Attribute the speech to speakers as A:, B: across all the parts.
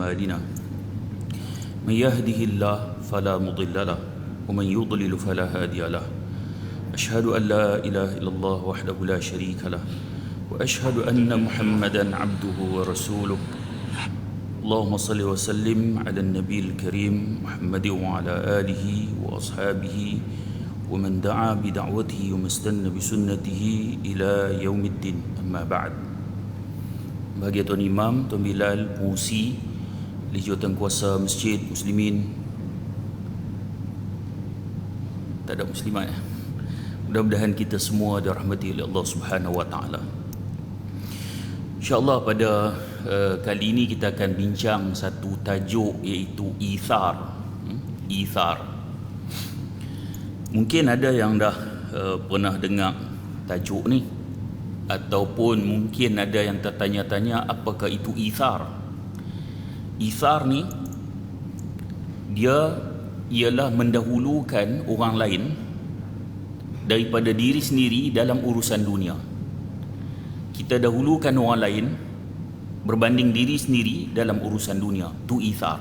A: أعمالنا من يهده الله فلا مضل له ومن يضلل فلا هادي له أشهد أن لا إله إلا الله وحده لا شريك له وأشهد أن محمدا عبده ورسوله اللهم صل وسلم على النبي الكريم محمد وعلى آله وأصحابه ومن دعا بدعوته ومستنى بسنته إلى يوم الدين. أما بعد. Bagi Tuan Imam, Tuan Bilal, pengurusi di jawatan kuasa Masjid Muslimin, tak ada muslimat ya. Mudah-mudahan kita semua dirahmati oleh Allah Subhanahu wa taala. InsyaAllah pada kali ini kita akan bincang satu tajuk, iaitu ithar. Ithar. Mungkin ada yang dah pernah dengar tajuk ni, ataupun mungkin ada yang tertanya-tanya apakah itu ithar. Ithar ni dia ialah mendahulukan orang lain daripada diri sendiri dalam urusan dunia. Kita dahulukan orang lain berbanding diri sendiri dalam urusan dunia. Itu ithar.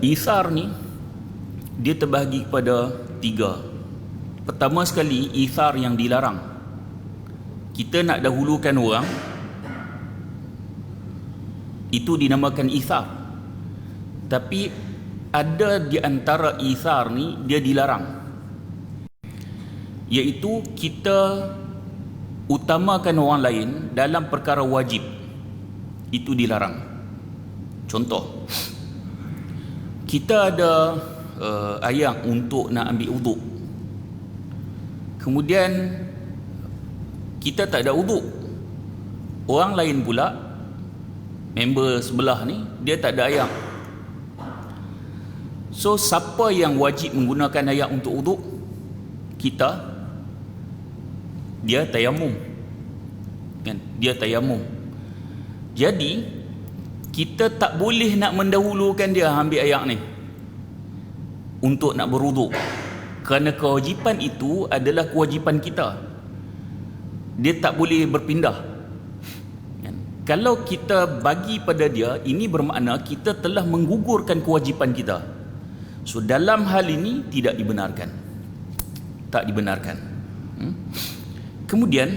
A: Ithar ni dia terbahagi kepada tiga. Pertama sekali, ithar yang dilarang. Kita nak dahulukan orang, itu dinamakan ithar. Tapi ada di antara ithar ni dia dilarang, iaitu kita utamakan orang lain dalam perkara wajib. Itu dilarang. Contoh, kita ada ayat untuk nak ambil wuduk, kemudian kita tak ada wuduk. Orang lain pula, member sebelah ni, dia tak ada ayat. So siapa yang wajib menggunakan ayat untuk wuduk? Kita. Dia tayamum, kan? Dia tayamum. Jadi kita tak boleh nak mendahulukan dia ambil ayat ni untuk nak berwuduk, kerana kewajipan itu adalah kewajipan kita. Dia tak boleh berpindah, kan? Kalau kita bagi pada dia, ini bermakna kita telah menggugurkan kewajipan kita. So dalam hal ini tidak dibenarkan. Tak dibenarkan. Kemudian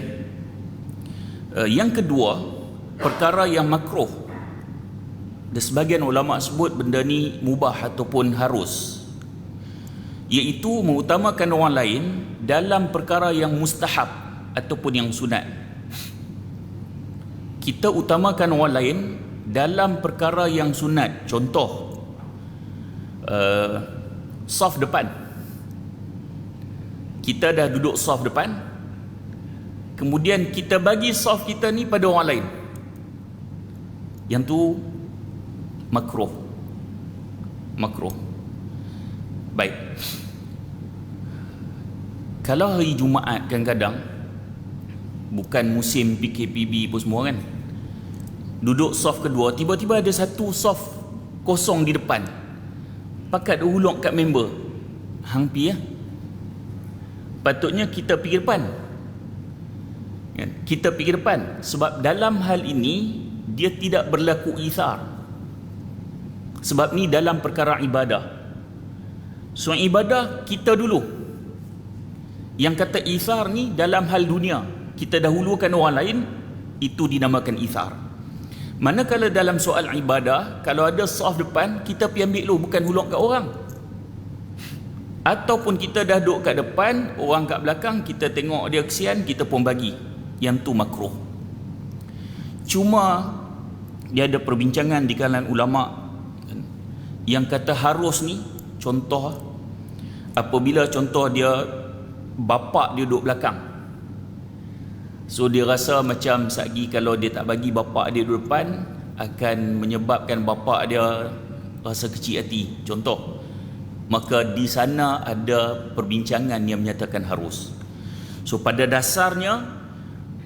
A: yang kedua, perkara yang makruh. Dan sebagian ulama sebut benda ni mubah ataupun harus, iaitu mengutamakan orang lain dalam perkara yang mustahab ataupun yang sunat. Kita utamakan orang lain dalam perkara yang sunat. Contoh, saf depan. Kita dah duduk saf depan, kemudian kita bagi saf kita ni pada orang lain. Yang tu makruh. Makruh. Baik. Kalau hari Jumaat kadang-kadang, bukan musim PKPB pun semua kan, duduk saf kedua, tiba-tiba ada satu saf kosong di depan, pakat huluk kat member, hang pi ya. Patutnya kita pergi depan, kan? Kita pergi depan, sebab dalam hal ini dia tidak berlaku ithar. Sebab ni dalam perkara ibadah. So ibadah kita dulu. Yang kata ithar ni dalam hal dunia, kita dahulukan orang lain, itu dinamakan ithar. Manakala dalam soal ibadah, kalau ada saf depan, kita pergi ambil dulu, bukan huluk kat orang. Ataupun kita dah duduk kat depan, orang kat belakang, kita tengok dia kesian, kita pun bagi. Yang tu makruh. Cuma dia ada perbincangan di kalangan ulama yang kata harus ni. Contoh, apabila contoh dia bapak dia duduk belakang, so dia rasa macam sagi kalau dia tak bagi bapak dia duduk depan, akan menyebabkan bapak dia rasa kecil hati, contoh. Maka di sana ada perbincangan yang menyatakan harus. So pada dasarnya,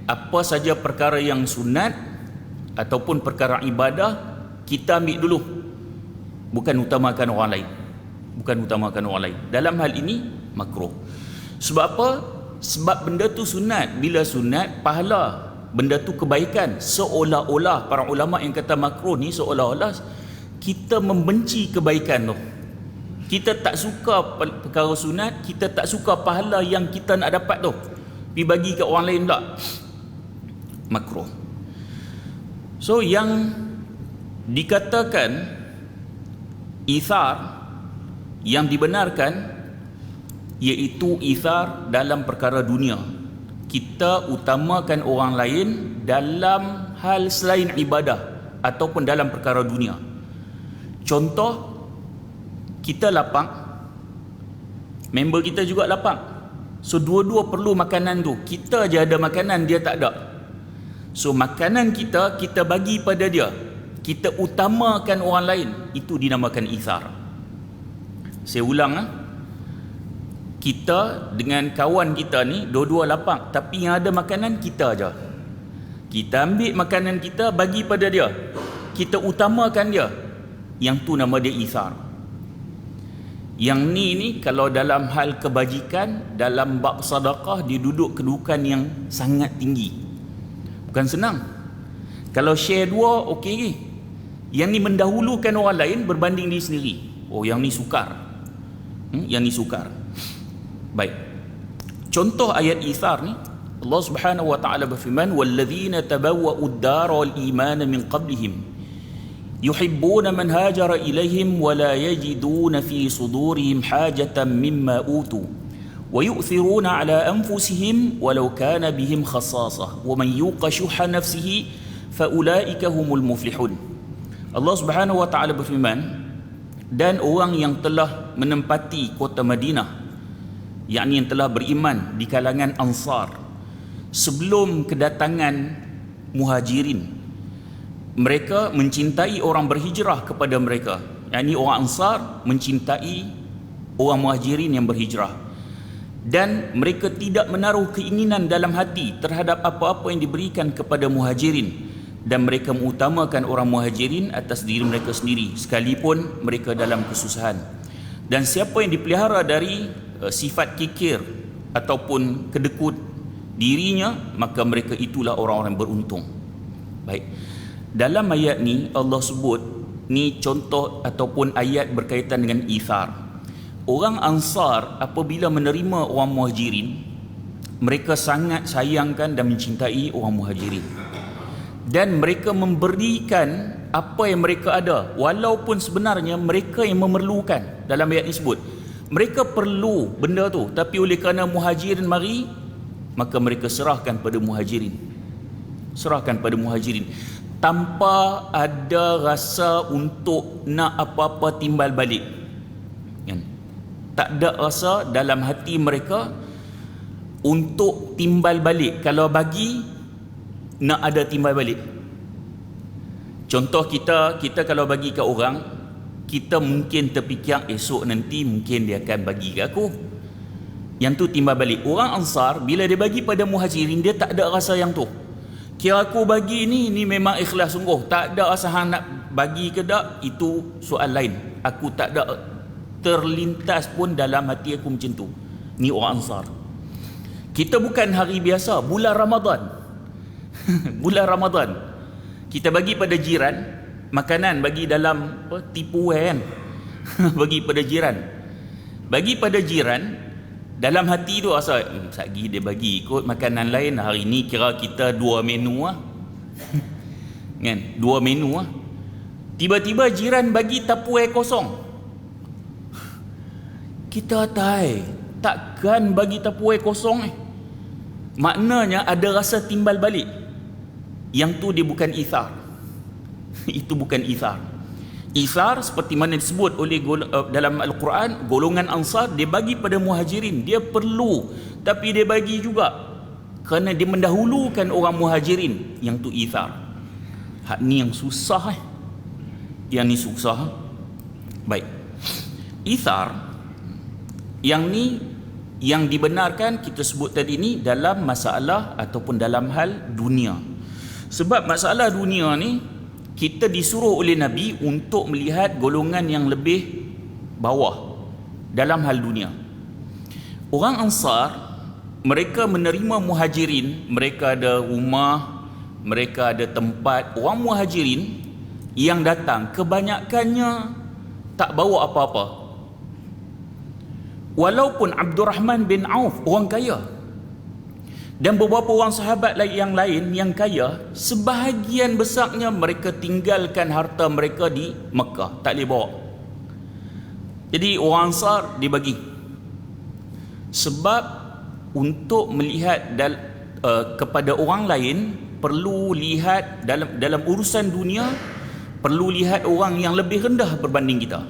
A: apa saja perkara yang sunat ataupun perkara ibadah, kita ambil dulu, bukan utamakan orang lain. Bukan utamakan orang lain. Dalam hal ini makruh. Sebab apa? Sebab benda tu sunat. Bila sunat, pahala benda tu kebaikan, seolah-olah para ulama yang kata makruh ni seolah-olah kita membenci kebaikan tu. Kita tak suka perkara sunat, kita tak suka pahala yang kita nak dapat tu, pergi bagi ke orang lain pula, makruh. So yang dikatakan ithar yang dibenarkan iaitu ithar dalam perkara dunia. Kita utamakan orang lain dalam hal selain ibadah ataupun dalam perkara dunia. Contoh, kita lapang, member kita juga lapang, so dua-dua perlu makanan tu. Kita je ada makanan, dia tak ada. So makanan kita bagi pada dia, kita utamakan orang lain. Itu dinamakan ithar. Saya ulang, kita dengan kawan kita ni dua-dua lapang, tapi yang ada makanan kita aja. Kita ambil makanan kita bagi pada dia, kita utamakan dia. Yang tu nama dia ithar. Yang ni kalau dalam hal kebajikan, dalam bab sedekah, dia duduk kedudukan yang sangat tinggi. Bukan senang. Kalau share dua, okey ke? Yang ni mendahulukan orang lain berbanding diri sendiri. Oh, yang ni sukar. Yang ni sukar. Baik. Contoh ayat ithar ni, Allah Subhanahu wa taala berfirman, "Walladzina tabawwa'u ad-dara wal imana min qablihim yuhibbuna man hajara ilaihim wa la yajiduna fi sudurihim hajatan mimma utu wa yu'thiruna ala anfusihim walau kana bihim khassasah wa man yuqa shuhha nafsihi fa ulaika humul muflihun." Allah Subhanahu wa taala berfirman, dan orang yang telah menempati kota Madinah, yakni yang telah beriman di kalangan Ansar sebelum kedatangan Muhajirin, mereka mencintai orang berhijrah kepada mereka, yakni orang Ansar mencintai orang Muhajirin yang berhijrah, dan mereka tidak menaruh keinginan dalam hati terhadap apa-apa yang diberikan kepada Muhajirin, dan mereka mengutamakan orang Muhajirin atas diri mereka sendiri sekalipun mereka dalam kesusahan. Dan siapa yang dipelihara dari sifat kikir ataupun kedekut dirinya, maka mereka itulah orang-orang beruntung. Baik, dalam ayat ni Allah sebut, ni contoh ataupun ayat berkaitan dengan ithar. Orang Ansar apabila menerima orang Muhajirin, mereka sangat sayangkan dan mencintai orang Muhajirin, dan mereka memberikan apa yang mereka ada, walaupun sebenarnya mereka yang memerlukan. Dalam ayat ini sebut mereka perlu benda tu, tapi oleh kerana Muhajirin mari, maka mereka serahkan pada Muhajirin. Serahkan pada Muhajirin tanpa ada rasa untuk nak apa-apa timbal balik. Tak ada rasa dalam hati mereka untuk timbal balik. Kalau bagi, nak ada timbal balik. Contoh, kita kalau bagi ke orang, kita mungkin terfikir esok nanti mungkin dia akan bagi ke aku. Yang tu timbal balik. Orang Ansar bila dia bagi pada Muhajirin, dia tak ada rasa yang tu. Kira aku bagi ni memang ikhlas sungguh, tak ada rasa hang nak bagi ke tak, itu soal lain. Aku tak ada terlintas pun dalam hati aku macam tu. Ni orang Ansar. Kita bukan hari biasa, bulan Ramadan. Bulan Ramadan kita bagi pada jiran makanan, bagi dalam tipu kan. Bagi pada jiran, bagi pada jiran, dalam hati tu rasa satgi dia bagi ikut makanan lain, hari ni kira kita 2 menu kan, 2 menu tiba-tiba jiran bagi tapuai kosong. Kita takkan bagi tapuai kosong maknanya ada rasa timbal balik. Yang tu dia bukan ithar. Itu bukan ithar. Ithar seperti mana disebut oleh dalam Al-Quran, golongan Ansar dia bagi pada Muhajirin, dia perlu, tapi dia bagi juga kerana dia mendahulukan orang Muhajirin. Yang tu ithar. Hak ni yang susah Yang ni susah. Baik. Ithar yang ni yang dibenarkan kita sebut tadi ni dalam masalah ataupun dalam hal dunia. Sebab masalah dunia ni kita disuruh oleh Nabi untuk melihat golongan yang lebih bawah dalam hal dunia. Orang Ansar, mereka menerima Muhajirin, mereka ada rumah, mereka ada tempat. Orang muhajirin yang datang kebanyakannya tak bawa apa-apa. Walaupun Abdurrahman bin Auf orang kaya, dan beberapa orang sahabat yang lain yang kaya, sebahagian besarnya mereka tinggalkan harta mereka di Mekah, tak boleh bawa. Jadi orang Ansar dibagi. Sebab untuk melihat kepada orang lain, perlu lihat dalam urusan dunia, perlu lihat orang yang lebih rendah berbanding kita.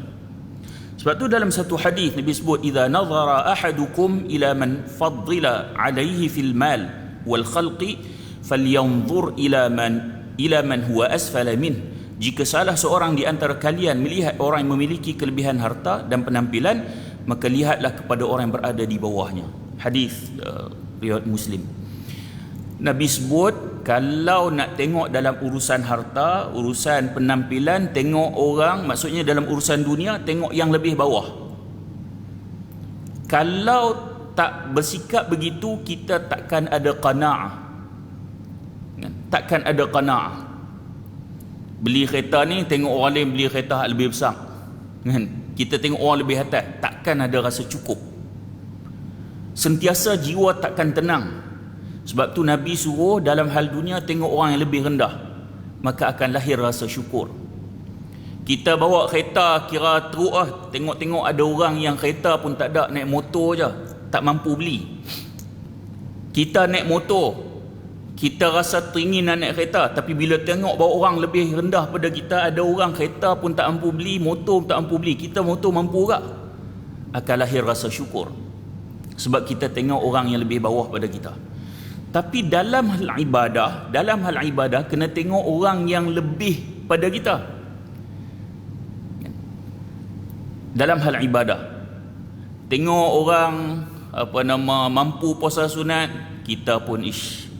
A: Sebab tu dalam satu hadis Nabi sebut, idza nazara ahadukum ila man faddila alaihi fil mal wal khalqi falyanzur ila man huwa asfala min. Jika salah seorang di antara kalian melihat orang yang memiliki kelebihan harta dan penampilan, maka lihatlah kepada orang yang berada di bawahnya. Hadis riwayat Muslim. Nabi sebut, kalau nak tengok dalam urusan harta, urusan penampilan, tengok orang, maksudnya dalam urusan dunia, tengok yang lebih bawah. Kalau tak bersikap begitu, kita takkan ada qanaah. Takkan ada qanaah. Beli kereta ni, tengok orang lain beli kereta lebih besar. Kita tengok orang lebih atas, takkan ada rasa cukup. Sentiasa jiwa takkan tenang. Sebab tu Nabi suruh dalam hal dunia tengok orang yang lebih rendah, maka akan lahir rasa syukur. Kita bawa kereta kira teruk tengok-tengok ada orang yang kereta pun tak ada, naik motor je, tak mampu beli. Kita naik motor, kita rasa teringin nak naik kereta, tapi bila tengok bawa orang lebih rendah pada kita, ada orang kereta pun tak mampu beli, motor pun tak mampu beli, kita motor mampu juga, akan lahir rasa syukur. Sebab kita tengok orang yang lebih bawah pada kita. Tapi dalam hal ibadah kena tengok orang yang lebih pada kita. Dalam hal ibadah, tengok orang mampu puasa sunat, kita pun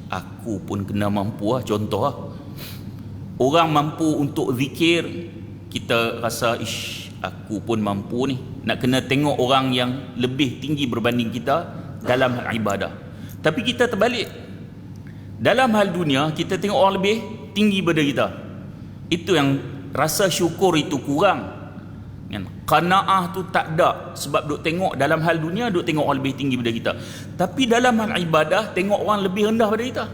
A: aku pun kena mampu contoh Orang mampu untuk zikir, kita rasa aku pun mampu ni. Nak kena tengok orang yang lebih tinggi berbanding kita dalam hal ibadah. Tapi kita terbalik. Dalam hal dunia, kita tengok orang lebih tinggi pada kita. Itu yang rasa syukur itu kurang. Qanaah tu tak ada. Sebab duk tengok dalam hal dunia, duk tengok orang lebih tinggi pada kita. Tapi dalam hal ibadah, tengok orang lebih rendah pada kita.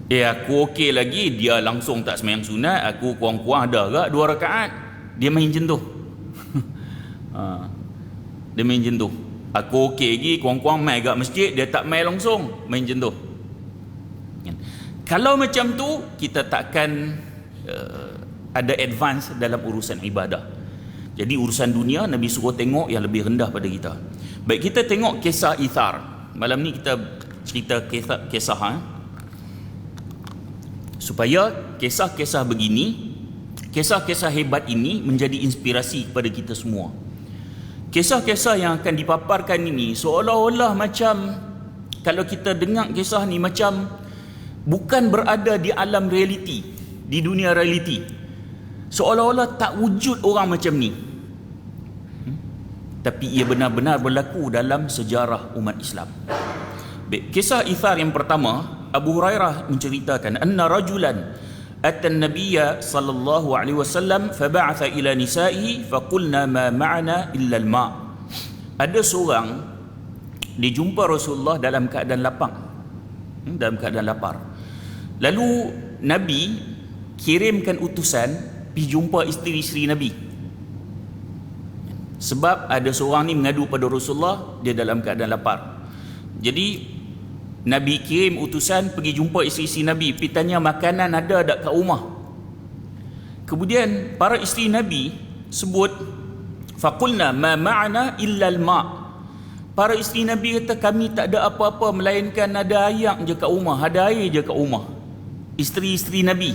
A: Aku okey lagi, dia langsung tak sembahyang sunat, aku kurang-kurang ada agak 2 rakaat. Dia main macam tu. Dia main macam tu. Aku okey lagi, kurang-kurang main agak masjid, dia tak main langsung, main macam tu. Kalau macam tu, kita takkan ada advance dalam urusan ibadah. Jadi urusan dunia, Nabi suruh tengok yang lebih rendah pada kita. Baik, kita tengok kisah Ithar. Malam ni kita cerita kisah supaya kisah-kisah begini, kisah-kisah hebat ini menjadi inspirasi kepada kita semua. Kisah-kisah yang akan dipaparkan ini seolah-olah macam, kalau kita dengar kisah ni macam bukan berada di alam realiti, di dunia realiti. Seolah-olah tak wujud orang macam ni. Tapi ia benar-benar berlaku dalam sejarah umat Islam. Baik, kisah Ithar yang pertama, Abu Hurairah menceritakan, anna rajulan atan nabiyya sallallahu alaihi wasallam fab'atha ila nisa'ihi faqulna ma ma'ana illa al-ma'. Ada seorang dijumpa Rasulullah dalam keadaan lapang, dalam keadaan lapar. Lalu Nabi kirimkan utusan pergi jumpa isteri-isteri Nabi. Sebab ada seorang ni mengadu pada Rasulullah, dia dalam keadaan lapar. Jadi Nabi kirim utusan pergi jumpa isteri-isteri Nabi, pergi tanya makanan ada tak kat rumah. Kemudian para isteri Nabi sebut, faqulna ma ma'ana illa al-ma'. Para isteri Nabi kata, kami tak ada apa-apa melainkan ada air je kat rumah, ada air je kat rumah. Isteri-isteri Nabi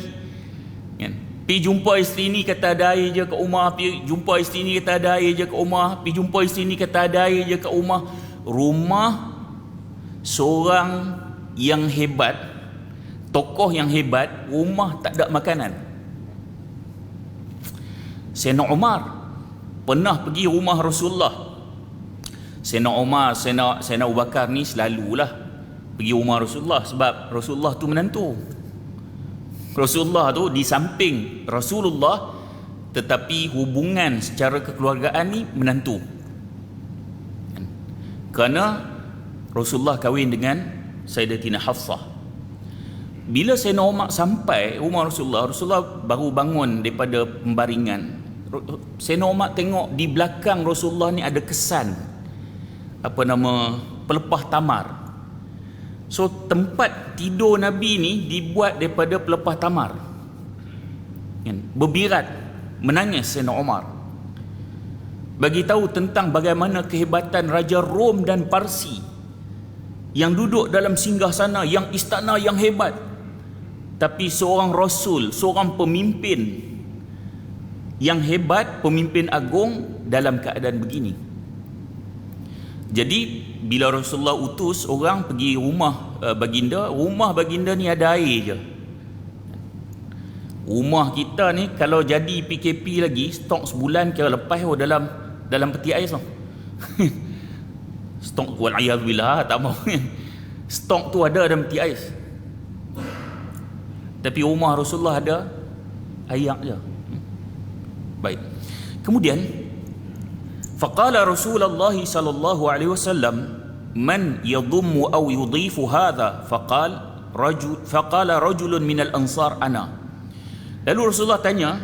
A: pergi jumpa isteri ni kata ada air je kat rumah, pergi jumpa isteri ni kata ada air je kat rumah, pergi jumpa isteri ni kata ada air je kat rumah. Rumah seorang yang hebat, tokoh yang hebat, rumah tak ada makanan. Sayyidina Umar pernah pergi rumah Rasulullah. Sayyidina Umar, Sayyidina Abu Bakar ni selalulah pergi rumah Rasulullah, sebab Rasulullah tu menantu. Rasulullah tu di samping Rasulullah, tetapi hubungan secara kekeluargaan ni menantu. Kerana Rasulullah kahwin dengan Sayyidatina Hafsah. Bila Sayyidina Umar sampai rumah Rasulullah, Rasulullah baru bangun daripada pembaringan. Sayyidina Umar tengok di belakang Rasulullah ni ada kesan pelepah tamar. So tempat tidur Nabi ni dibuat daripada pelepah tamar. Berbirat, menangis Sayyidina Umar, bagi tahu tentang bagaimana kehebatan Raja Rom dan Parsi yang duduk dalam singgasana, yang istana yang hebat, tapi seorang Rasul, seorang pemimpin yang hebat, pemimpin agung dalam keadaan begini. Jadi bila Rasulullah utus orang pergi rumah baginda ni ada air je. Rumah kita ni kalau jadi PKP lagi, stok sebulan kira lepas dalam peti ais tu. Stok wal'iyadzubillah, tak mau. Stok tu ada dalam peti ais. Tapi rumah Rasulullah ada air je. Baik. Kemudian faqala Rasulullah sallallahu alaihi wasallam, man yadhummu aw yudhifu hadha? Faqala rajulun minal ansar ana. Lalu Rasulullah tanya,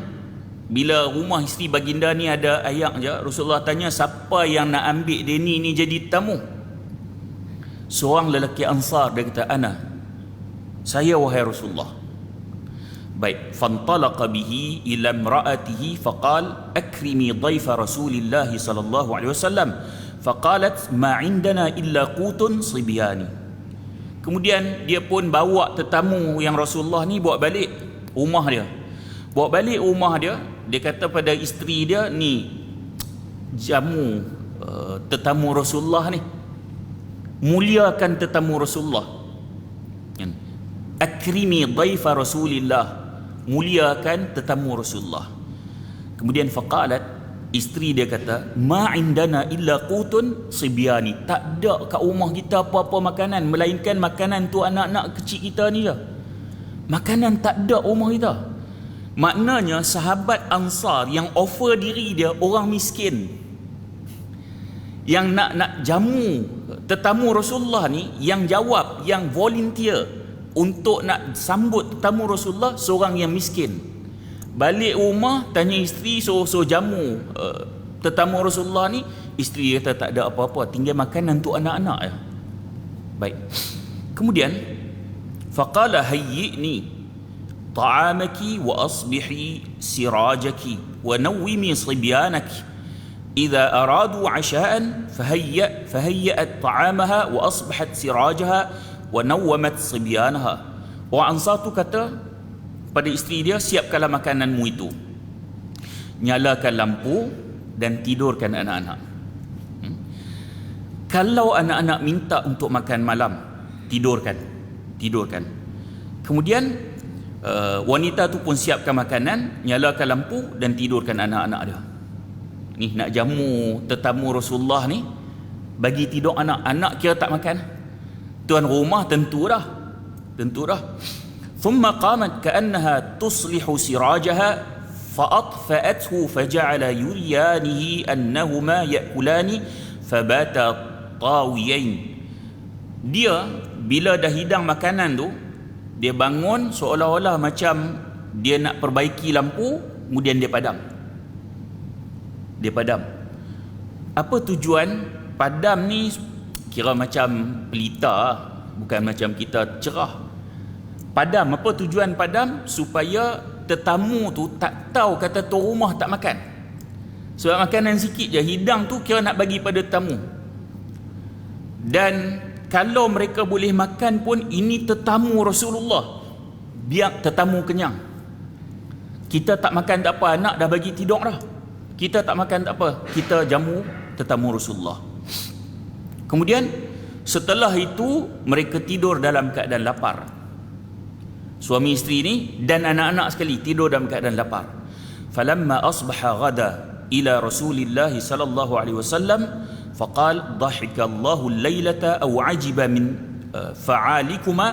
A: bila rumah isteri baginda ni ada ayak je, Rasulullah tanya, siapa yang nak ambil dia ni jadi tamu? Seorang lelaki Ansar, dia kata, ana, saya wahai Rasulullah. Baik, fantalaqa bihi ila imra'atihi faqal akrimi dhaifa Rasulillah sallallahu alaihi wasallam. Faqalat ma indana illa qutun sibyani. Kemudian dia pun bawa tetamu yang Rasulullah ni bawa balik rumah dia. Bawa balik rumah dia, dia kata pada isteri dia, ni jamu tetamu Rasulullah ni, muliakan tetamu Rasulullah. Akrimi dhaifa Rasulillah, muliakan tetamu Rasulullah. Kemudian faqalat, isteri dia kata, ma indana illa qutun sibyani, tak ada kat rumah kita apa-apa makanan melainkan makanan tu anak-anak kecil kita ni je. Makanan tak ada rumah kita. Maknanya sahabat Ansar yang offer diri dia orang miskin, yang nak jamu tetamu Rasulullah ni, yang jawab, yang volunteer untuk nak sambut tetamu Rasulullah, seorang yang miskin. Balik rumah tanya isteri, so jamu tetamu Rasulullah ni, isteri kata tak ada apa-apa, tinggal makanan untuk anak-anak je. Baik. Kemudian faqala hayyi'ni طعامك وأصبحي سراجك ونومي صبيانك إذا أرادوا عشاء فهيأت طعامها وأصبحت سراجها ونومت صبيانها. Orang Ansar tu kata pada isteri dia, siapkanlah makananmu itu, nyalakan lampu dan tidurkan anak-anak. Kalau anak-anak minta untuk makan malam, tidurkan. Kemudian wanita tu pun siapkan makanan, nyalakan lampu dan tidurkan anak-anak dia. Ni nak jamu tetamu Rasulullah ni, bagi tidur anak-anak, kira tak makan. Tuan rumah tentu dah. Thumma qamat ka'annaha tuslihu sirajaha fa'atfa'athu faja'ala yuriyanihi annahuma ya'kulani fabata tawiyain. Dia bila dah hidang makanan tu, dia bangun seolah-olah macam dia nak perbaiki lampu, kemudian dia padam. Apa tujuan padam ni? Kira macam pelita, bukan macam kita cerah. Padam, apa tujuan padam? Supaya tetamu tu tak tahu kata tuan rumah tak makan. Sebab makanan sikit je, hidang tu kira nak bagi pada tetamu. Dan kalau mereka boleh makan pun, ini tetamu Rasulullah, biar tetamu kenyang. Kita tak makan tak apa, anak dah bagi tidur dah. Kita tak makan tak apa, kita jamu tetamu Rasulullah. Kemudian setelah itu mereka tidur dalam keadaan lapar. Suami isteri ni dan anak-anak sekali tidur dalam keadaan lapar. Falamma asbaha ghada ila Rasulillah sallallahu alaihi wasallam faqal dhahika Allahu al-lailata aw fa'alikuma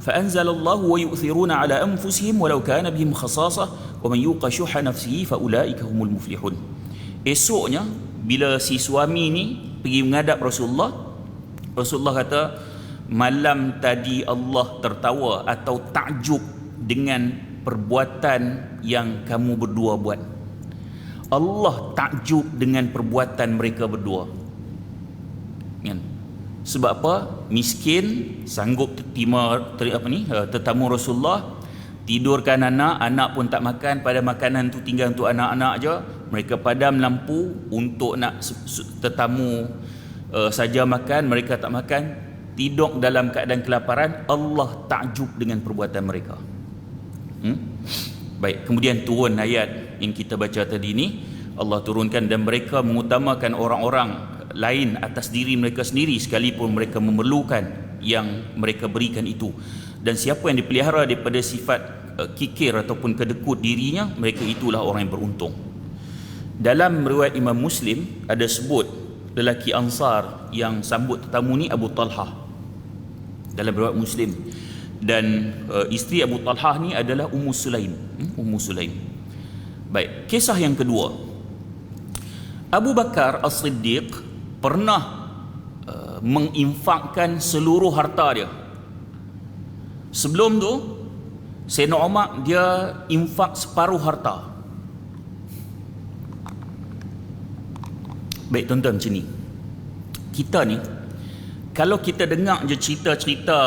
A: fa'anzalallahu wa yu'thiruna ala anfusihim walau kana bihim khasasah wa man yuqa syuha nafsihi fa ulaika humul muflihun. Esoknya bila si suami ni pergi menghadap Rasulullah, Rasulullah kata, malam tadi Allah tertawa atau takjub dengan perbuatan yang kamu berdua buat. Allah takjub dengan perbuatan mereka berdua. Kan? Sebab apa? Miskin sanggup tetamu Rasulullah, tidurkan anak, anak pun tak makan, pada makanan tu tinggal untuk anak-anak je. Mereka padam lampu untuk nak tetamu saja makan, mereka tak makan, tidur dalam keadaan kelaparan. Allah takjub dengan perbuatan mereka. Baik, kemudian turun ayat yang kita baca tadi ni. Allah turunkan, dan mereka mengutamakan orang-orang lain atas diri mereka sendiri sekalipun mereka memerlukan yang mereka berikan itu. Dan siapa yang dipelihara daripada sifat kikir ataupun kedekut dirinya, mereka itulah orang yang beruntung. Dalam riwayat Imam Muslim ada sebut lelaki Ansar yang sambut tetamu ni Abu Talhah dalam riwayat Muslim, dan isteri Abu Talhah ni adalah Ummu Sulaim. Ummu Sulaim. Baik, kisah yang kedua, Abu Bakar As-Siddiq pernah menginfakkan seluruh harta dia. Sebelum tu Sayyidina Umar dia infak separuh harta. Baik tuan-tuan, macam ni kita ni, kalau kita dengar je cerita-cerita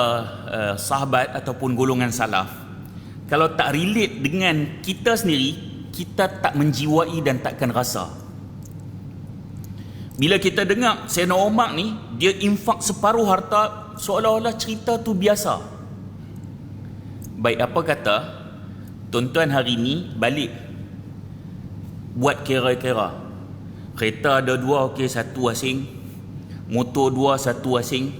A: sahabat ataupun golongan salaf, kalau tak relate dengan kita sendiri, kita tak menjiwai dan takkan rasa. Bila kita dengar Sayyidina Umar ni dia infak separuh harta, seolah-olah cerita tu biasa. Baik, apa kata tuan-tuan hari ni balik buat kira-kira, kereta ada dua, okey, satu asing, motor dua, satu asing,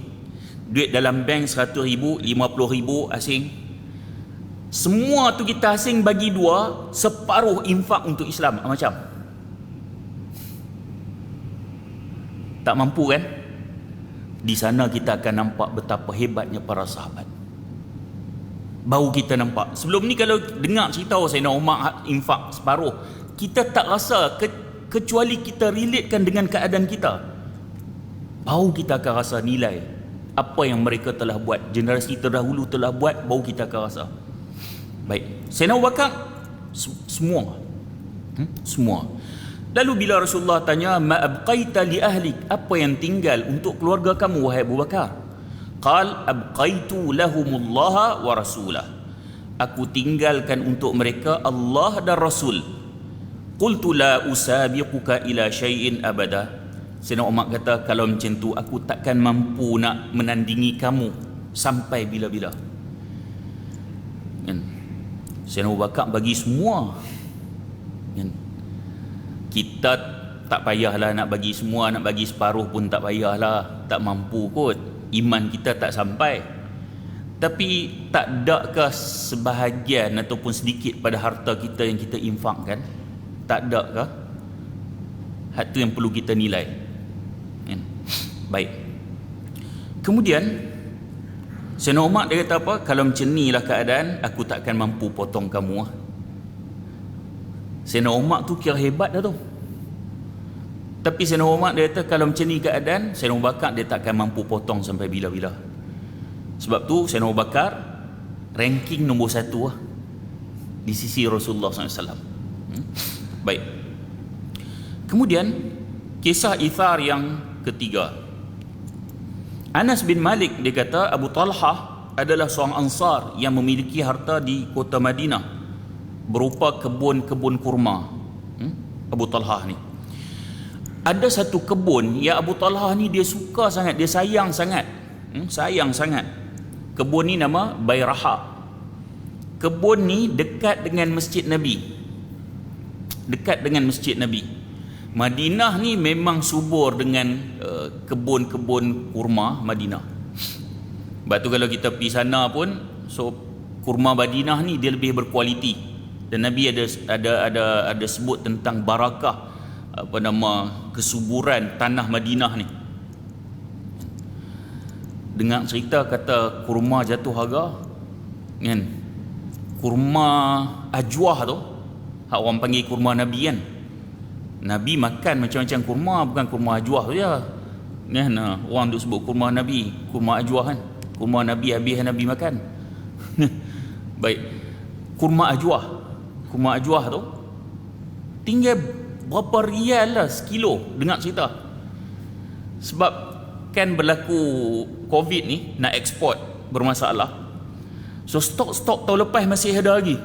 A: duit dalam bank 100,000, 50,000 asing, semua tu kita asing bagi dua, separuh infak untuk Islam. Macam tak mampu kan? Di sana kita akan nampak betapa hebatnya para sahabat. Baru kita nampak. Sebelum ni kalau dengar cerita Sayyidina Umar infak separuh, kita tak rasa kecuali kita relatekan dengan keadaan kita. Baru kita akan rasa nilai apa yang mereka telah buat, generasi terdahulu telah buat, baru kita akan rasa. Baik, Sayyidina Abu Bakar semua. Semua. Lalu bila Rasulullah tanya, ma abqaita li ahlik, apa yang tinggal untuk keluarga kamu wahai Abu Bakar? Qal abqaitu lahumullaha wa rasulah, aku tinggalkan untuk mereka Allah dan Rasul. Qultu la usabiquka ila syai'in abada. Sayyidina Umar kata, kalau macam tu aku takkan mampu nak menandingi kamu sampai bila-bila. Kan? Sayyidina Abu Bakar bagi semua. Kan? Kita tak payahlah nak bagi semua, nak bagi separuh pun tak payahlah, tak mampu kot, iman kita tak sampai. Tapi tak adakah sebahagian ataupun sedikit pada harta kita yang kita infakkan? Tak adakah? Hak tu yang perlu kita nilai. Baik. Kemudian Sayyidina Umar dia kata apa? Kalau macam ni lah keadaan, aku takkan mampu potong kamu. Sayyidina Umar tu kira hebat dah tu. Tapi Sayyidina Umar dia kata kalau macam ni keadaan, Sayyidina Abu Bakar dia takkan mampu potong sampai bila-bila. Sebab tu Sayyidina Abu Bakar ranking nombor 1 di sisi Rasulullah SAW. Baik. Kemudian kisah ithar yang ketiga. Anas bin Malik dia kata Abu Talhah adalah seorang Ansar yang memiliki harta di kota Madinah berupa kebun-kebun kurma. Abu Talhah ni ada satu kebun yang Abu Talhah ni dia suka sangat, dia sayang sangat. Sayang sangat. Kebun ni nama Bayraha. Kebun ni dekat dengan Masjid Nabi. Dekat dengan Masjid Nabi. Madinah ni memang subur dengan kebun-kebun kurma Madinah. Sebab tu kalau kita pergi sana pun, so kurma Madinah ni dia lebih berkualiti. Dan Nabi ada sebut tentang barakah, kesuburan tanah Madinah ni. dengar cerita kata kurma jatuh harga kan, kurma ajwah tu, hak orang panggil kurma Nabi kan. Nabi makan macam-macam kurma, bukan kurma ajwah tu je kan. Orang duk sebut kurma Nabi, kurma ajwah kan, kurma Nabi habis Nabi makan. Baik, kurma ajwah tu tinggal berapa rial lah sekilo, dengar cerita. Sebab kan berlaku COVID ni, nak ekspor bermasalah, so stok tahun lepas masih ada lagi,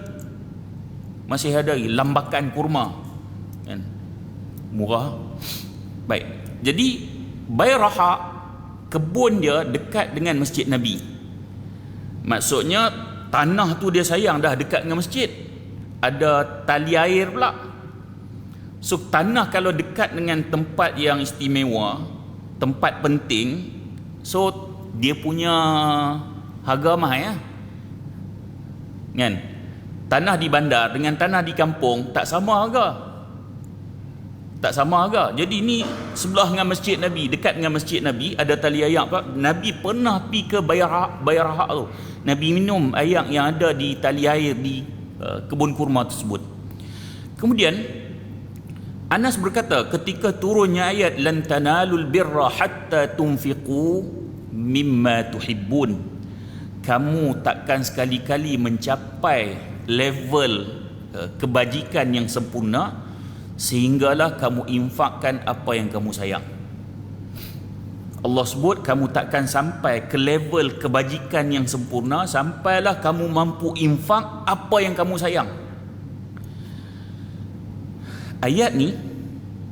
A: lambakan kurma kan, murah. Baik, jadi Bairaha, kebun dia dekat dengan masjid Nabi. Maksudnya tanah tu dia sayang dah dekat dengan masjid, ada tali air pula. So tanah kalau dekat dengan tempat yang istimewa, tempat penting, so dia punya harga mahal ya kan. Tanah di bandar dengan tanah di kampung tak sama harga. Jadi ni sebelah dengan masjid Nabi, dekat dengan masjid Nabi, ada tali air pula. Nabi pernah pergi ke Bairaha tu, Nabi minum air yang ada di tali air di kebun kurma tersebut. Kemudian Anas berkata, ketika turunnya ayat lan tanalul birra hatta tunfiqu mimma tuhibbun, kamu takkan sekali-kali mencapai level kebajikan yang sempurna sehinggalah kamu infakkan apa yang kamu sayang. Allah sebut kamu takkan sampai ke level kebajikan yang sempurna sampailah kamu mampu infak apa yang kamu sayang. Ayat ni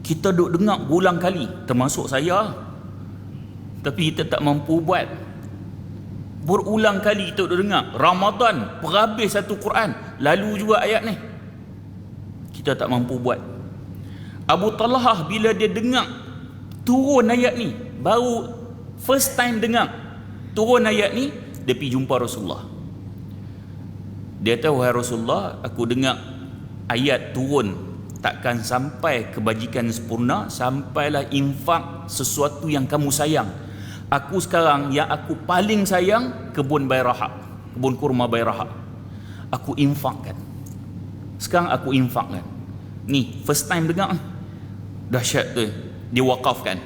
A: kita duk dengar berulang kali, termasuk saya, tapi kita tak mampu buat. Berulang kali kita duk dengar, Ramadan perhabis satu Quran, lalu juga ayat ni, kita tak mampu buat. Abu Talhah bila dia dengar turun ayat ni, baru first time dengar turun ayat ni, dia pergi jumpa Rasulullah. Dia tahu, wahai Rasulullah, aku dengar ayat turun, takkan sampai kebajikan sempurna sampailah infak sesuatu yang kamu sayang. Aku sekarang yang aku paling sayang kebun Bairaha, kebun kurma Bairaha, aku infakkan. Sekarang aku infakkan. Ni first time dengar, dahsyat tu, dia wakafkan.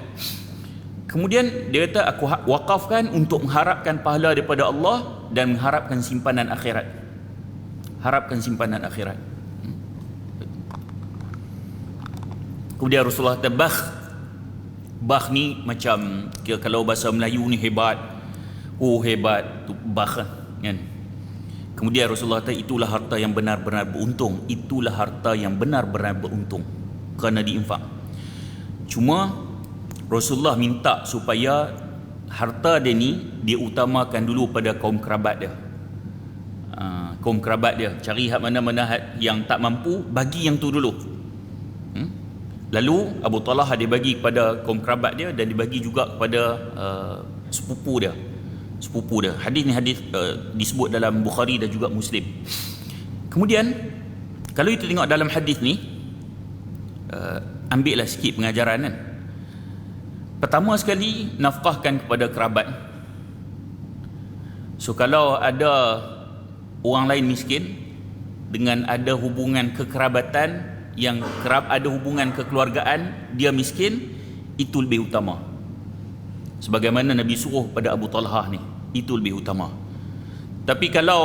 A: Kemudian dia kata, aku wakafkan untuk mengharapkan pahala daripada Allah dan mengharapkan simpanan akhirat. Harapkan simpanan akhirat. Kemudian Rasulullah kata bakh ni macam, kalau bahasa Melayu ni hebat, hebat tu bakh kan. Kemudian Rasulullah kata itulah harta yang benar-benar beruntung, itulah harta yang benar-benar beruntung kerana diinfak. Cuma Rasulullah minta supaya harta dia ni dia utamakan dulu pada kaum kerabat dia. Kaum kerabat dia, cari hak mana-mana yang tak mampu, bagi yang tu dulu. Lalu Abu Talhah dia bagi kepada kaum kerabat dia dan dibagi juga kepada sepupu dia. Hadis ni disebut dalam Bukhari dan juga Muslim. Kemudian kalau kita tengok dalam hadis ni, ambillah sikit pengajaran kan. Pertama sekali, nafkahkan kepada kerabat. So kalau ada orang lain miskin dengan ada hubungan kekerabatan, yang kerap ada hubungan kekeluargaan, dia miskin, itu lebih utama. Sebagaimana Nabi suruh pada Abu Talhah ni, itu lebih utama. Tapi kalau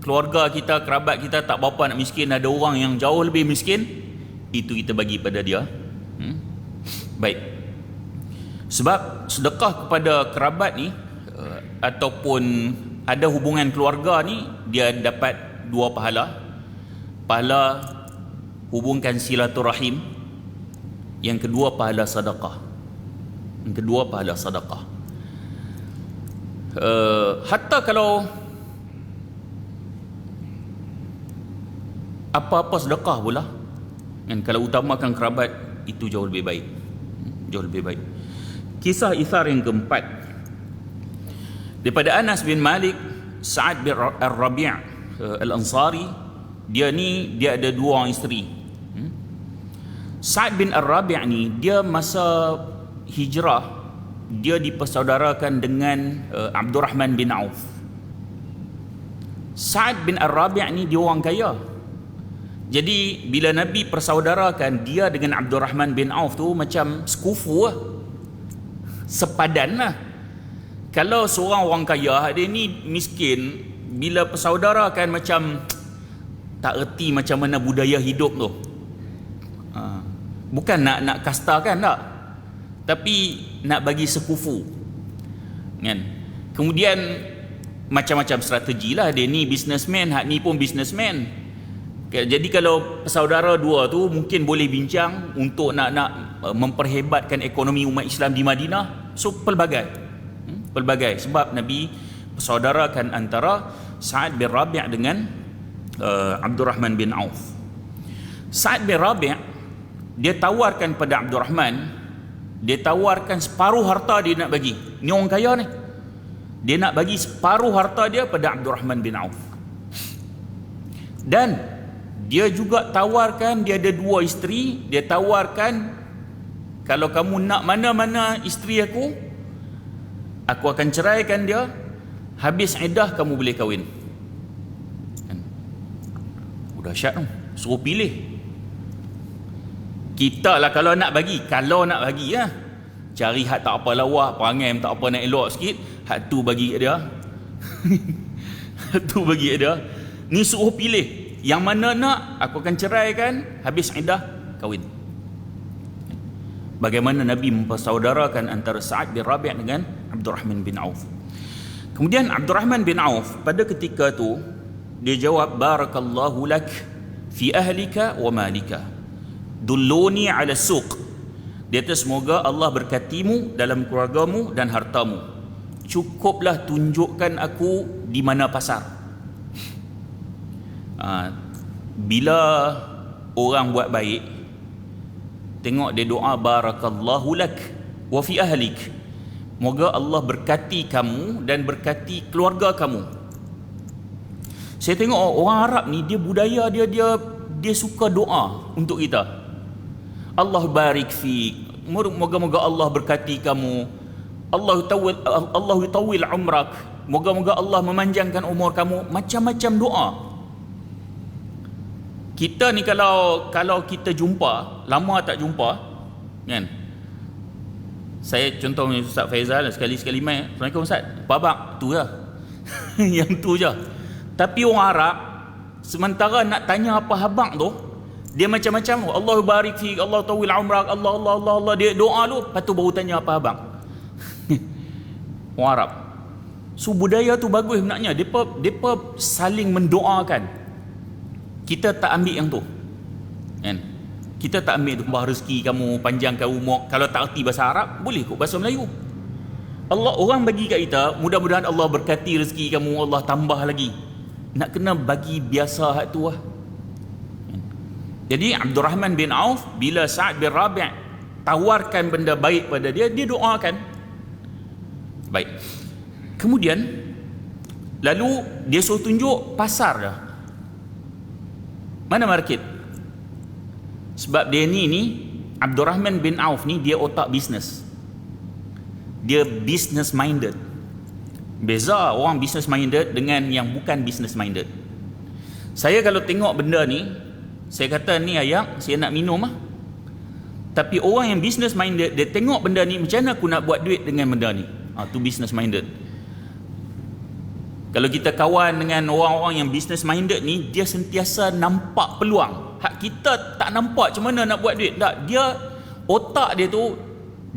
A: keluarga kita, kerabat kita tak berapa nak miskin, ada orang yang jauh lebih miskin, itu kita bagi pada dia. Baik. Sebab sedekah kepada kerabat ni ataupun ada hubungan keluarga ni, dia dapat dua pahala. Pahala hubungkan silaturahim, yang kedua pahala sedekah. Hatta kalau apa-apa sedekah pula kan, kalau utamakan kerabat, itu jauh lebih baik. Kisah ithar yang keempat daripada Anas bin Malik, Sa'ad bin Ar-Rabi' Al-Ansari. Dia ada dua orang isteri. Sa'ad bin Ar-Rabi' ni, dia masa hijrah dia dipersaudarakan dengan Abdul Rahman bin Auf. Sa'ad bin Ar-Rabi' ni dia orang kaya. Jadi bila Nabi persaudarakan dia dengan Abdul Rahman bin Auf tu macam sekufu lah, sepadan lah. Kalau seorang orang kaya, dia ni miskin, bila persaudarakan macam tak erti macam mana budaya hidup tu. Bukan nak kastakan tak, tapi nak bagi sekufu kan. Kemudian macam-macam strategi lah. Dia ni businessman, hak ni pun businessman. Jadi kalau saudara dua tu mungkin boleh bincang untuk nak memperhebatkan ekonomi umat Islam di Madinah. So pelbagai sebab Nabi persaudarakan antara Sa'ad bin Rabi' dengan Abdul Rahman bin Auf. Sa'ad bin Rabi' dia tawarkan pada Abdul Rahman, dia tawarkan separuh harta dia nak bagi. Ni orang kaya ni, dia nak bagi separuh harta dia pada Abdul Rahman bin Auf. Dan dia juga tawarkan, dia ada dua isteri, dia tawarkan, kalau kamu nak mana-mana isteri aku akan ceraikan dia, habis iddah kamu boleh kahwin. Dahsyat tu, suruh pilih. Kita lah kalau nak bagi lah, cari hak tak apa lawa, perangai tak apa nak elok sikit, hak tu bagi dia. Hak tu bagi dia. Ni suruh pilih, yang mana nak, aku akan ceraikan, habis iddah kahwin. Bagaimana Nabi mempersaudarakan antara Sa'ad bin Rabi' dengan Abdul Rahman bin Auf. Kemudian Abdul Rahman bin Auf pada ketika tu dia jawab, barakallahu lak fi ahlika wa malika, dulluni ala suq. Dia kata semoga Allah berkatimu dalam keluargamu dan hartamu, cukuplah tunjukkan aku di mana pasar. Bila orang buat baik, tengok dia doa barakallahu lak wa fi ahlik, moga Allah berkati kamu dan berkati keluarga kamu. Saya tengok orang Arab ni, dia budaya dia suka doa untuk kita. Allah barik fi, moga-moga Allah berkati kamu. Allah tawil umrak, moga-moga Allah memanjangkan umur kamu. Macam-macam doa. Kita ni kalau kita jumpa, lama tak jumpa kan, saya contoh Ustaz Faizal sekali-sekali mai, Assalamualaikum Ustaz, apa abang? Tu lah. Yang tu je. Tapi orang Arab, sementara nak tanya apa habang tu, dia macam-macam. Allah barik fi, Allah tawil umrak, Allah, dia doa lu, lepas tu baru tanya apa habang. Orang Arab. So budaya tu bagus sebenarnya. Depa saling mendoakan. Kita tak ambil yang tu kan? Kita tak ambil tu, tambah rezeki kamu, panjangkan umur. Kalau tak erti bahasa Arab, boleh kot bahasa Melayu. Allah, orang bagi kat kita, mudah-mudahan Allah berkati rezeki kamu, Allah tambah lagi. Nak kena bagi biasa hak tu lah. Jadi Abdul Rahman bin Auf, bila Sa'ad bin Rabi' tawarkan benda baik pada dia, dia doakan. Baik. Kemudian lalu dia suruh tunjuk pasar dah. Mana market? Sebab dia ni Abdul Rahman bin Auf ni, dia otak bisnes. Dia business minded. Beza orang business minded dengan yang bukan business minded. Saya kalau tengok benda ni, saya kata ni ayak, saya nak minum lah. Tapi orang yang business minded, dia tengok benda ni, macam mana aku nak buat duit dengan benda ni. Tu business minded. Kalau kita kawan dengan orang-orang yang business minded ni, dia sentiasa nampak peluang. Hak kita tak nampak macam mana nak buat duit. Tak, dia otak dia tu,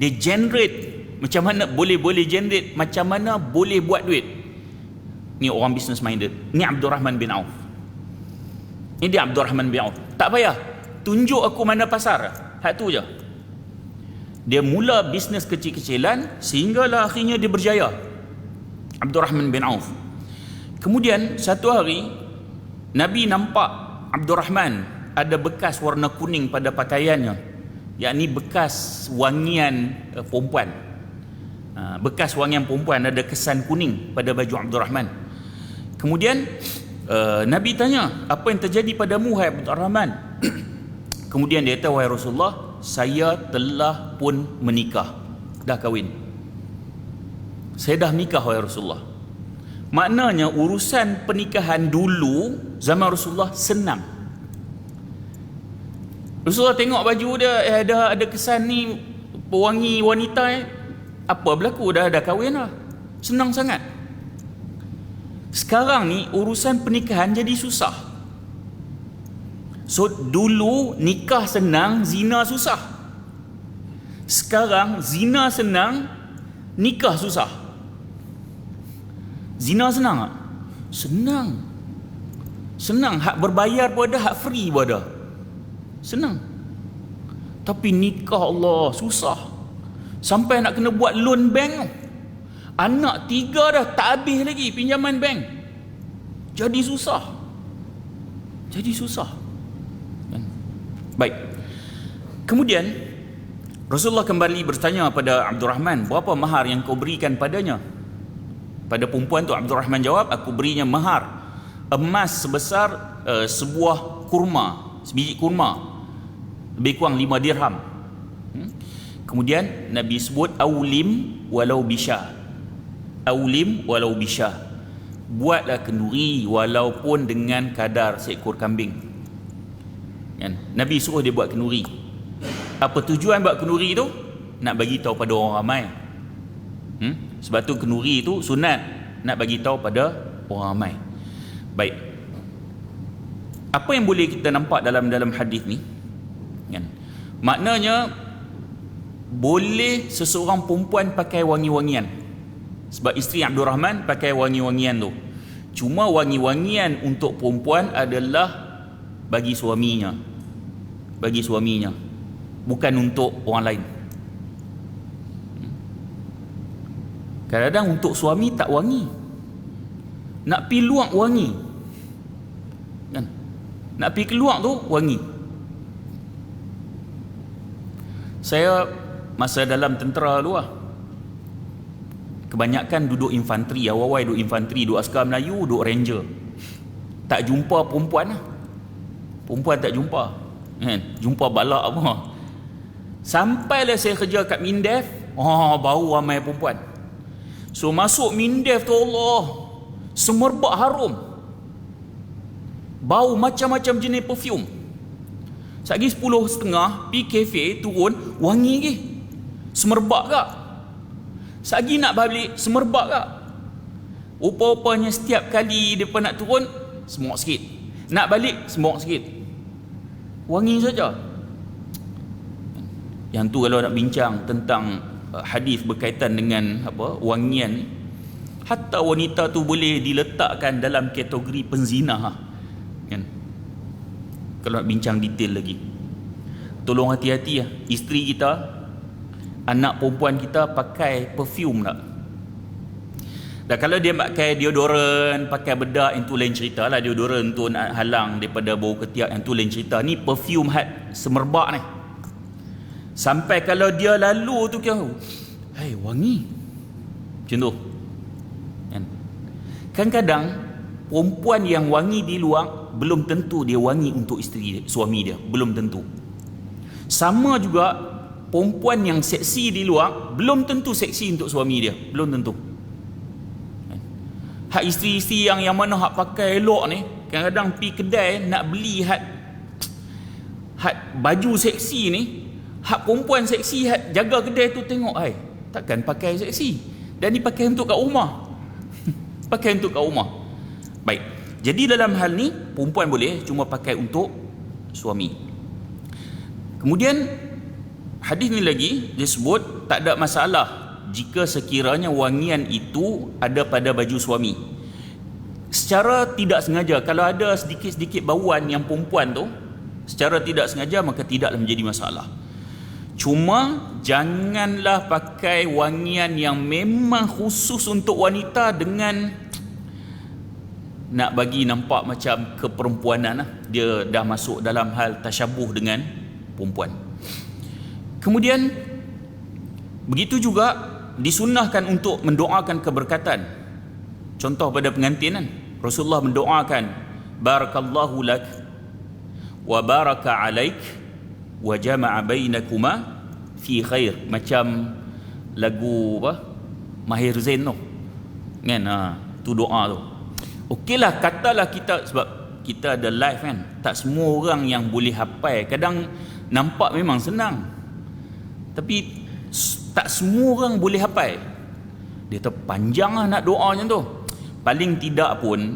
A: dia generate macam mana boleh generate, macam mana boleh buat duit. Ni orang business minded. Ni Abdul Rahman bin Auf. Ni dia Abdul Rahman bin Auf. Tak payah tunjuk aku mana pasar, hak tu je. Dia mula bisnes kecil-kecilan sehinggalah akhirnya dia berjaya. Abdul Rahman bin Auf. Kemudian satu hari Nabi nampak Abdul Rahman ada bekas warna kuning pada pakaiannya, yakni bekas wangian perempuan. Bekas wangian perempuan, ada kesan kuning pada baju Abdul Rahman. Kemudian Nabi tanya, apa yang terjadi padamu hai Abdul Rahman? Kemudian dia kata, wahai Rasulullah, saya telah pun menikah, dah kahwin. saya dah nikah wahai Rasulullah. Maknanya urusan pernikahan dulu zaman Rasulullah senang. Rasulullah tengok baju dia ada kesan ni pewangi wanita, apa berlaku, dah kahwin lah, senang sangat. Sekarang ni urusan pernikahan jadi susah. So dulu nikah senang, zina susah. Sekarang zina senang, nikah susah. Zina senang tak? Senang. Senang. Hak berbayar pun ada, hak free pun ada. Senang. Tapi nikah, Allah, susah. Sampai nak kena buat loan bank. Anak 3 dah tak habis lagi pinjaman bank. Jadi susah. Jadi susah. Baik. Kemudian Rasulullah kembali bertanya pada Abdul Rahman, berapa mahar yang kau berikan padanya? Pada perempuan tu Abdul Rahman jawab, aku berinya mahar emas sebesar sebuah kurma, sebiji kurma, lebih kurang 5 dirham. Kemudian Nabi sebut aulim walau bisya. Aulim walau bisya. Buatlah kenduri walaupun dengan kadar seekor kambing. Kan? Nabi suruh dia buat kenduri. Apa tujuan buat kenduri tu? Nak bagi tahu pada orang ramai. Sebab tu kenduri tu sunat, nak bagi tahu pada orang ramai. Baik. Apa yang boleh kita nampak dalam hadis ni? Kan? Maknanya boleh seseorang perempuan pakai wangi-wangian. Sebab isteri Abdul Rahman pakai wangi-wangian tu. Cuma wangi-wangian untuk perempuan adalah bagi suaminya. Bagi suaminya. Bukan untuk orang lain. Kadang-kadang untuk suami tak wangi. Nak pi luak wangi. Kan? Nak pi keluar tu wangi. Saya masa dalam tentera dulu lah, kebanyakan duduk infanteri, awal-awal duduk infanteri, duduk askar Melayu, duduk ranger. Tak jumpa perempuan lah. Perempuan tak jumpa. Jumpa balak apa. Sampailah saya kerja kat Mindef, baru ramai perempuan. So masuk Mindef tu, Allah, semerbak harum. Bau macam-macam jenis perfume. Sagi 10.30 pergi kafe, turun, wangi lagi. Semerbak kak. Sagi nak balik, semerbak kak. Rupa-rupanya setiap kali mereka nak turun, semok sikit. Nak balik, semok sikit. Wangi saja. Yang tu kalau nak bincang tentang hadis berkaitan dengan wangian ni, hatta wanita tu boleh diletakkan dalam kategori penzina. Kan? Kalau nak bincang detail lagi, tolong hati-hati lah. Isteri kita, anak perempuan kita pakai perfume tak? Dan kalau dia pakai deodoran, pakai bedak, yang tu lain cerita lah. Deodoran tu nak halang daripada bau ketiak, yang tu lain cerita. Ni perfume hat semerbak ni. Sampai kalau dia lalu tu kira, hey, wangi. Macam tu. Kadang-kadang perempuan yang wangi di luar belum tentu dia wangi untuk isteri dia, suami dia, belum tentu. Sama juga perempuan yang seksi di luar belum tentu seksi untuk suami dia, belum tentu. Hak isteri-isteri yang mana hak pakai elok ni, kadang-kadang pergi kedai nak beli hak baju seksi ni, hak perempuan seksi, hak jaga kedai tu tengok, takkan pakai seksi, dan ni pakai untuk kat rumah. Pakai untuk kat rumah. Baik. Jadi dalam hal ni perempuan boleh, cuma pakai untuk suami. Kemudian hadis ni lagi dia sebut tak ada masalah jika sekiranya wangian itu ada pada baju suami. Secara tidak sengaja, kalau ada sedikit-sedikit bauan yang perempuan tu secara tidak sengaja, maka tidaklah menjadi masalah. Cuma janganlah pakai wangian yang memang khusus untuk wanita dengan nak bagi nampak macam keperempuanan lah. Dia dah masuk dalam hal tasyabuh dengan perempuan. Kemudian begitu juga disunnahkan untuk mendoakan keberkatan. Contoh pada pengantin kan, Rasulullah mendoakan barakallahu lak wa baraka alaik wa jama'a bainakuma fi khair. Macam lagu Mahir Zain tu kan, tu doa tu. Okeylah, katalah kita, sebab kita ada live kan, tak semua orang yang boleh hafal. Kadang nampak memang senang, tapi tak semua orang boleh hafal. Dia terpanjang lah nak doa macam tu. Paling tidak pun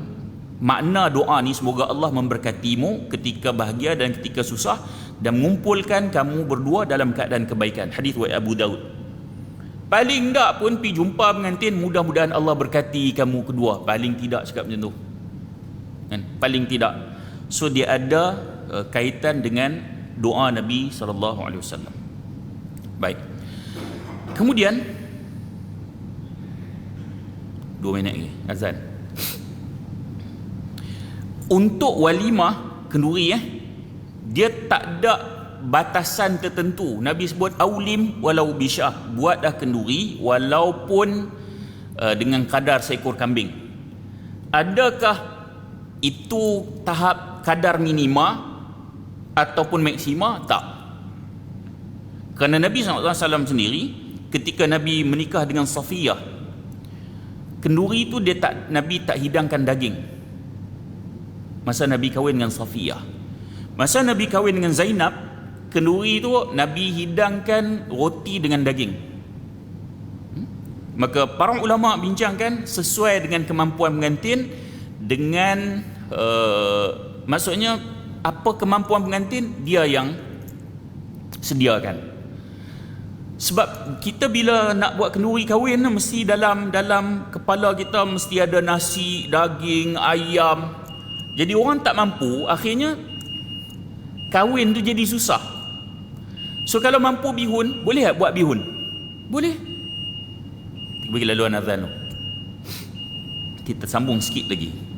A: makna doa ni, semoga Allah memberkatimu ketika bahagia dan ketika susah, dan mengumpulkan kamu berdua dalam keadaan kebaikan. Hadis riwayat Abu Daud. Paling tak pun pergi jumpa pengantin, mudah-mudahan Allah berkati kamu kedua. Paling tidak cakap macam tu kan? Paling tidak. So dia ada kaitan dengan doa Nabi SAW. Baik, kemudian 2 minit lagi azan. Untuk walimah kenduri dia tak ada batasan tertentu. Nabi sebut aulim walau bisyah, buat dah kenduri walaupun dengan kadar seekor kambing. Adakah itu tahap kadar minima ataupun maksima? Tak. Kerana Nabi SAW sendiri ketika Nabi menikah dengan Safiyah, kenduri itu Nabi tak hidangkan daging masa Nabi kahwin dengan Safiyah. Masa Nabi kahwin dengan Zainab, kenduri itu Nabi hidangkan roti dengan daging. Maka para ulama bincangkan sesuai dengan kemampuan pengantin, dengan maksudnya apa kemampuan pengantin dia yang sediakan. Sebab kita bila nak buat kenduri kahwin, mesti dalam kepala kita mesti ada nasi, daging, ayam. Jadi orang tak mampu, akhirnya kahwin tu jadi susah. So kalau mampu bihun, boleh tak buat bihun? Boleh. Bagi laluan azan tu. Kita sambung sikit lagi.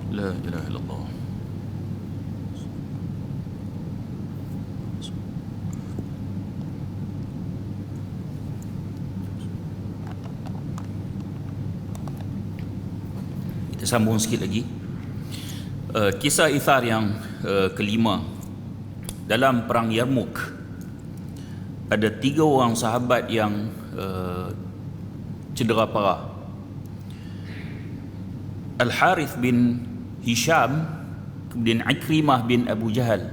A: La ilaha illallah. Kita sambung sikit lagi. Kisah ithar yang kelima. Dalam perang Yarmuk, ada 3 orang sahabat yang cedera parah. Al-Harith bin Hisham, kemudian Ikrimah bin Abu Jahal,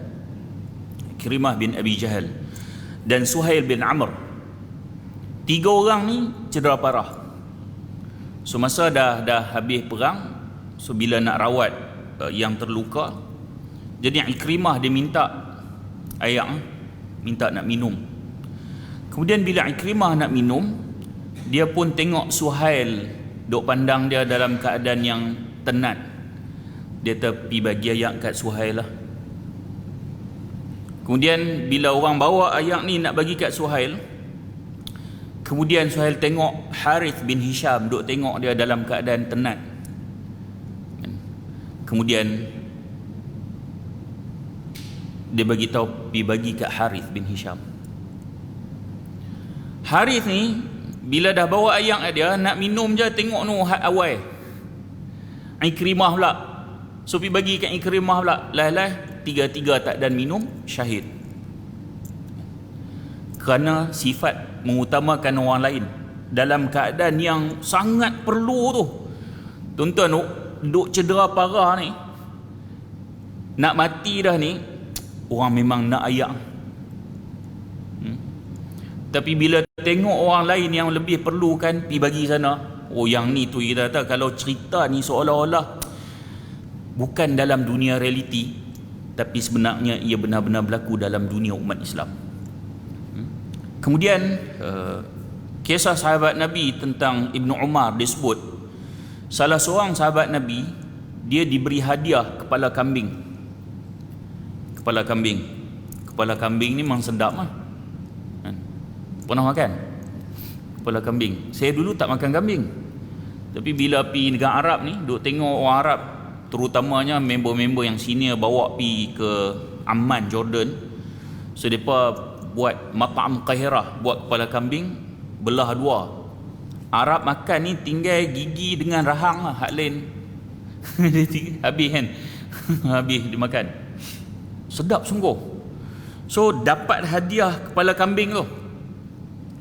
A: Ikrimah bin Abi Jahal, dan Suhail bin Amr. 3 orang ni cedera parah. So masa dah habis perang, so bila nak rawat yang terluka, jadi Ikrimah dia minta air, minta nak minum. Kemudian bila Ikrimah nak minum, dia pun tengok Suhail duk pandang dia dalam keadaan yang tenat. Dia pergi bagi ayak kat Suhail lah. Kemudian bila orang bawa ayak ni nak bagi kat Suhail, kemudian Suhail tengok Harith bin Hisham duk tengok dia dalam keadaan tenat. Kemudian dia bagi tahu, pergi bagi kat Harith bin Hisham. Harith ni bila dah bawa ayak dia nak minum je, tengok nu awal Ikrimah pula. So pergi bagi kat Ikrimah pula. Lah 3 tak dan minum, syahid. Kerana sifat mengutamakan orang lain dalam keadaan yang sangat perlu tu. Tuan-tuan, duk cedera parah ni, nak mati dah ni, orang memang nak ayak. Tapi bila tengok orang lain yang lebih perlukan, pergi bagi sana. Oh, yang ni tu kita kata, kalau cerita ni seolah-olah bukan dalam dunia realiti, tapi sebenarnya ia benar-benar berlaku dalam dunia umat Islam. Kemudian kisah sahabat Nabi tentang Ibnu Umar disebut, salah seorang sahabat Nabi, dia diberi hadiah kepala kambing. Kepala kambing ni memang sedap lah. Pernah makan kepala kambing? Saya dulu tak makan kambing, tapi bila pergi negara Arab ni, duk tengok orang Arab, terutamanya member-member yang senior, bawa pergi ke Amman, Jordan. So mereka buat mat'am Qahirah, buat kepala kambing belah 2. Arab makan ni tinggal gigi dengan rahang lah, hak lain habis kan. Habis dimakan, sedap sungguh. So dapat hadiah kepala kambing tu.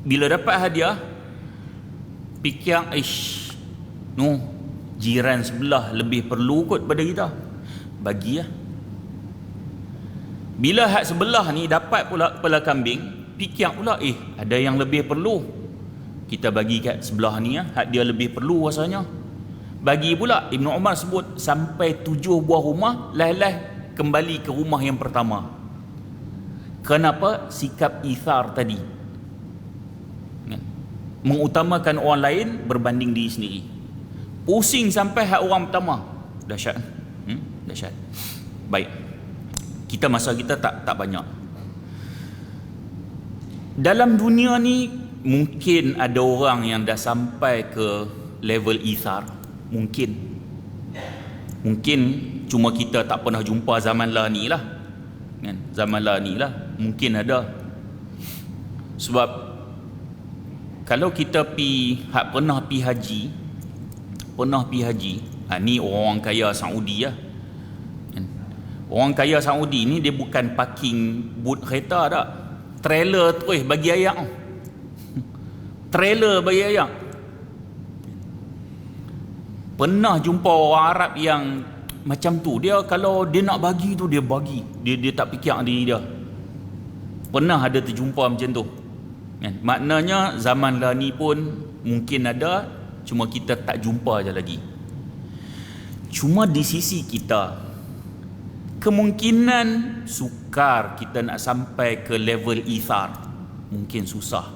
A: Bila dapat hadiah, fikir, jiran sebelah lebih perlu kot pada kita, bagi lah. Bila hak sebelah ni dapat pula kepala kambing, fikir pula, ada yang lebih perlu, kita bagi kat sebelah ni lah, hak dia lebih perlu rasanya. Bagi pula. Ibnu Umar sebut sampai 7 buah rumah, lah kembali ke rumah yang pertama. Kenapa? Sikap ithar tadi, mengutamakan orang lain berbanding diri sendiri. Pusing sampai hak orang pertama. Dahsyat. Dahsyat. Baik. Masa kita tak banyak. Dalam dunia ni mungkin ada orang yang dah sampai ke level ithar. Mungkin cuma kita tak pernah jumpa zaman lah ni lah. Kan? Zaman lah ni lah. Mungkin ada. Sebab kalau kita pernah pi haji, ni orang kaya Saudi lah. Kan? Orang kaya Saudi ni dia bukan parking booth kereta tak. Trailer terus bagi ayak. Trailer bagi ayak. Pernah jumpa orang Arab yang macam tu. Dia kalau dia nak bagi tu dia bagi. Dia tak fikir diri dia. Pernah ada terjumpa macam tu. Kan? Maknanya zaman lah ni pun mungkin ada, cuma kita tak jumpa je lagi. Cuma di sisi kita, kemungkinan sukar kita nak sampai ke level ithar. Mungkin susah.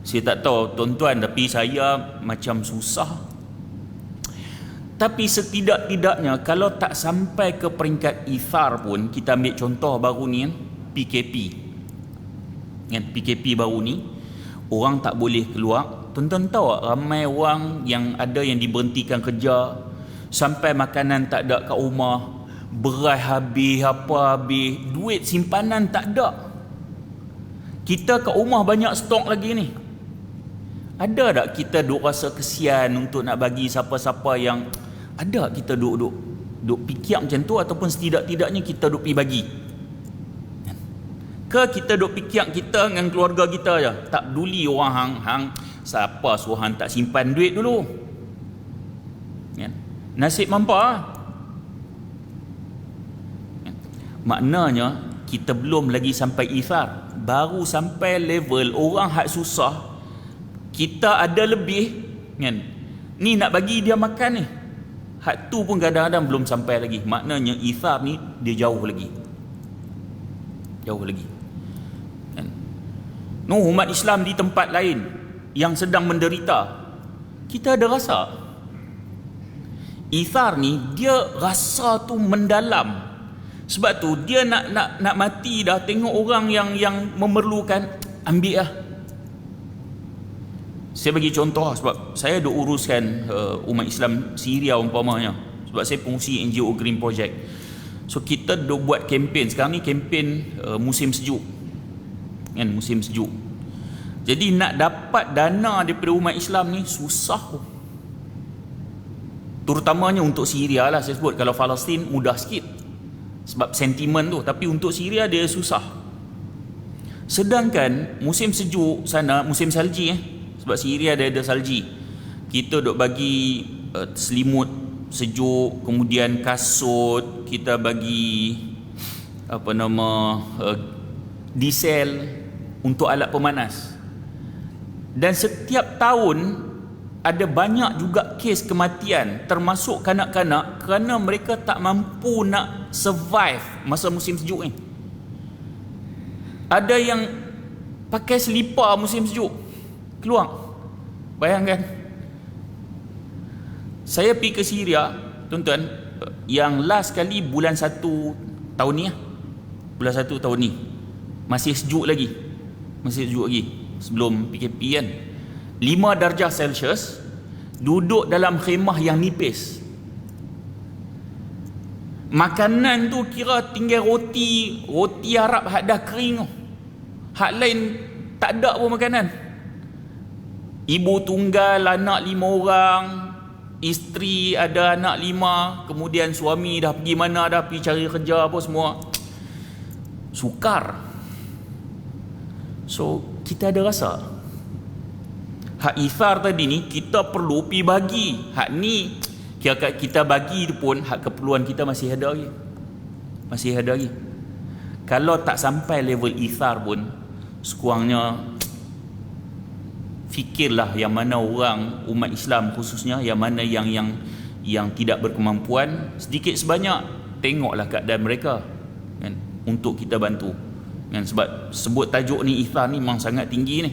A: Saya tak tahu tuan-tuan, tapi saya macam susah. Tapi setidak-tidaknya kalau tak sampai ke peringkat ithar pun, kita ambil contoh baru ni kan, PKP. Kan, PKP baru ni, orang tak boleh keluar. Tuan-tuan tahu tak, ramai orang yang ada yang diberhentikan kerja, sampai makanan tak ada kat rumah, beras habis, apa habis, duit simpanan tak ada. Kita kat rumah banyak stok lagi ni. Ada tak kita duk rasa kesian untuk nak bagi siapa-siapa yang ada, kita duk fikir macam tu, ataupun setidak-tidaknya kita duk pergi bagi? Ke kita duk fikir kita dengan keluarga kita je, tak peduli orang hang siapa suruh hang tak simpan duit dulu? Nasib mampa. Maknanya kita belum lagi sampai ithar, baru sampai level orang hak susah, kita ada lebih kan, ni nak bagi dia makan ni, hak tu pun kadang-kadang belum sampai lagi. Maknanya ithar ni dia jauh lagi kan? Umat Islam di tempat lain yang sedang menderita, kita ada rasa ithar ni, dia rasa tu mendalam. Sebab tu dia nak mati dah, tengok orang yang memerlukan, ambil lah. Saya bagi contoh sebab saya duk uruskan umat Islam Syria umpamanya, sebab saya pengurusi NGO Green Project. So kita duk buat kempen. Sekarang ni kempen musim sejuk kan, musim sejuk. Jadi nak dapat dana daripada umat Islam ni susah. Terutamanya untuk Syria lah saya sebut. Kalau Palestin mudah sikit sebab sentimen tu, tapi untuk Syria dia susah. Sedangkan musim sejuk sana, musim salji sebab Syria ada salji, kita duk bagi selimut sejuk, kemudian kasut, kita bagi diesel untuk alat pemanas. Dan setiap tahun ada banyak juga kes kematian, termasuk kanak-kanak, kerana mereka tak mampu nak survive masa musim sejuk ni. Ada yang pakai selipar musim sejuk keluar. Bayangkan. Saya pergi ke Syria, tuan-tuan, yang last kali bulan 1 tahun ni bulan 1 tahun ni. Masih sejuk lagi. Sebelum PKP kan. 5 darjah Celsius, duduk dalam khemah yang nipis. Makanan tu kira tinggal roti Arab hak dah kering. Hak lain tak ada pun makanan. Ibu tunggal, anak 5 orang, isteri ada anak 5, kemudian suami dah pergi mana dah, pergi cari kerja apa semua. Sukar. So kita ada rasa hak ithar tadi ni kita perlu pergi bagi. Hak ni kira kita bagi tu pun hak keperluan kita masih ada lagi. Kalau tak sampai level ithar pun, sekurangnya fikirlah yang mana orang umat Islam khususnya, yang mana yang tidak berkemampuan, sedikit sebanyak tengoklah keadaan mereka kan, untuk kita bantu kan. Sebab sebut tajuk ni ithar ni memang sangat tinggi ni.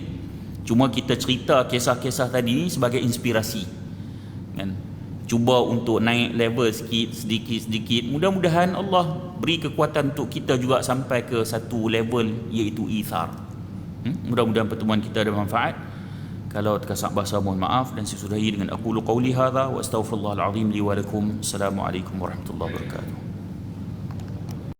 A: Cuma kita cerita kisah-kisah tadi ni sebagai inspirasi kan. cuba untuk naik level sikit, sedikit-sedikit. Mudah-mudahan Allah beri kekuatan untuk kita juga sampai ke satu level, iaitu ithar. Mudah-mudahan pertemuan kita ada manfaat. Kalau terkasar bahasa mohon maaf, dan saya sudahi dengan aqulu qawli hadha wa astaghfirullahal azim li wa lakum. Assalamualaikum warahmatullahi wabarakatuh.